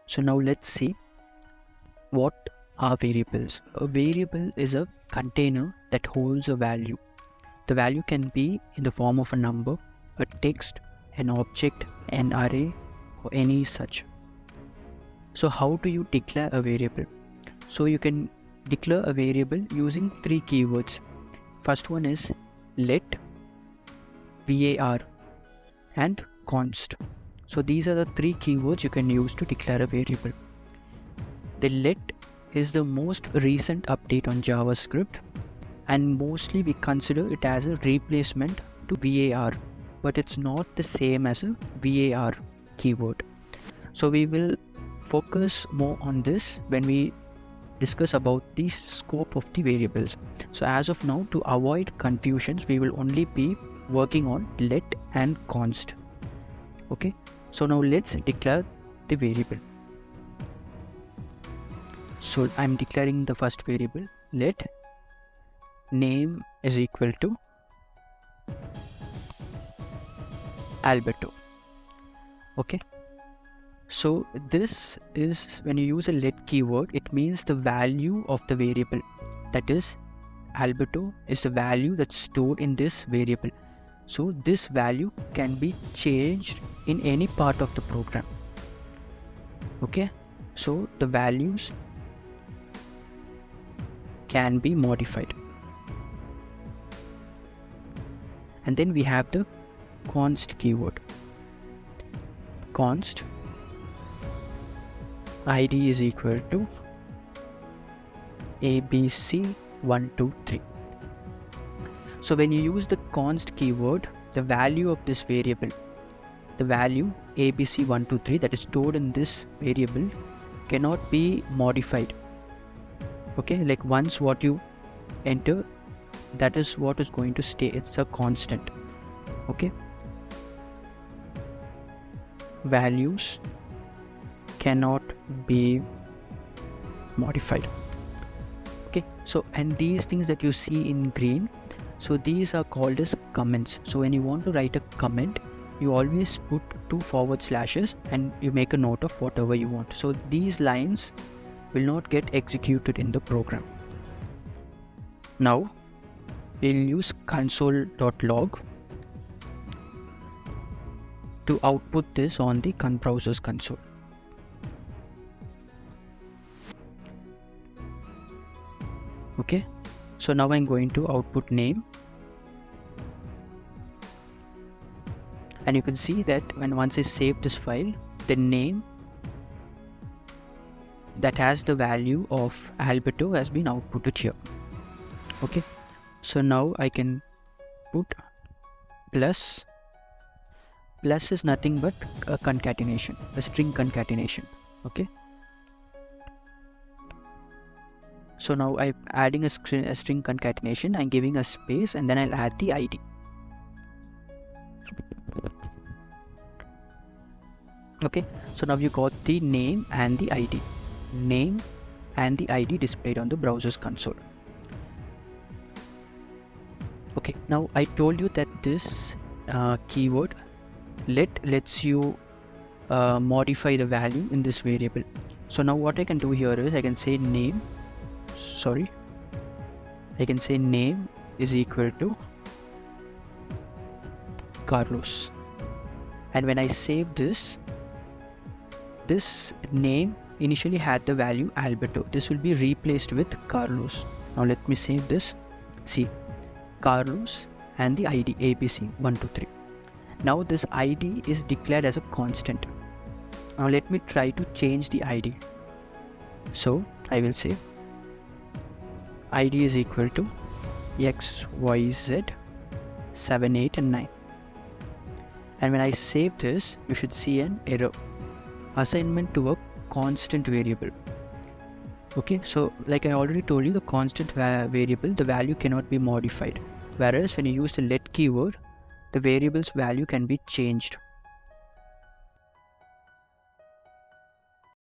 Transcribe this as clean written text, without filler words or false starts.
So now let's see what are variables. A variable is a container that holds a value. The value can be in the form of a number, a text, an object, an array, or any such. So how do you declare a variable? So you can declare a variable using 3 keywords. First one is let, var, and const. So these are the 3 keywords you can use to declare a variable. The let is the most recent update on JavaScript, and mostly we consider it as a replacement to var, but it's not the same as a var keyword. So we will focus more on this when we discuss about the scope of the variables. So as of now, to avoid confusions, we will only be working on let and const. Okay, so now let's declare the variable. So I'm declaring the first variable, let name is equal to Alberto. Okay, so this is when you use a let keyword, it means the value of the variable, that is Alberto is the value that's stored in this variable. So this value can be changed in any part of the program. Okay, so the values can be modified. And then we have the const keyword. Const id is equal to abc123. So when you use the const keyword, the value of this variable, the value abc123 that is stored in this variable cannot be modified. Okay, like once what you enter, that is what is going to stay. It's a constant. Okay, values cannot be modified. Okay, so and these things that you see in green, so these are called as comments. So when you want to write a comment, you always put 2 forward slashes and you make a note of whatever you want. So these lines will not get executed in the program. Now we'll use console.log to output this on the browser's console. Okay, so now I'm going to output name, and you can see that once I save this file, the name that has the value of Alberto has been outputted here. Okay, so now I can put plus. Plus is nothing but a concatenation, a string concatenation. Okay, so now I'm adding a string concatenation, I'm giving a space, and then I'll add the ID. Okay, so now you got the name and the ID. Name and the ID displayed on the browser's console. Okay, now I told you that this keyword lets you modify the value in this variable. So now what I can do here is I can say name is equal to Carlos, and when I save this name initially had the value Alberto. This will be replaced with Carlos. Now let me save this. See, Carlos and the ID ABC123. Now this ID is declared as a constant. Now let me try to change the ID. So I will say ID is equal to XYZ 7, 8 and 9. And when I save this, you should see an error. Assignment to a constant variable. Okay, so like I already told you, the constant variable, the value cannot be modified. Whereas when you use the let keyword, the variable's value can be changed.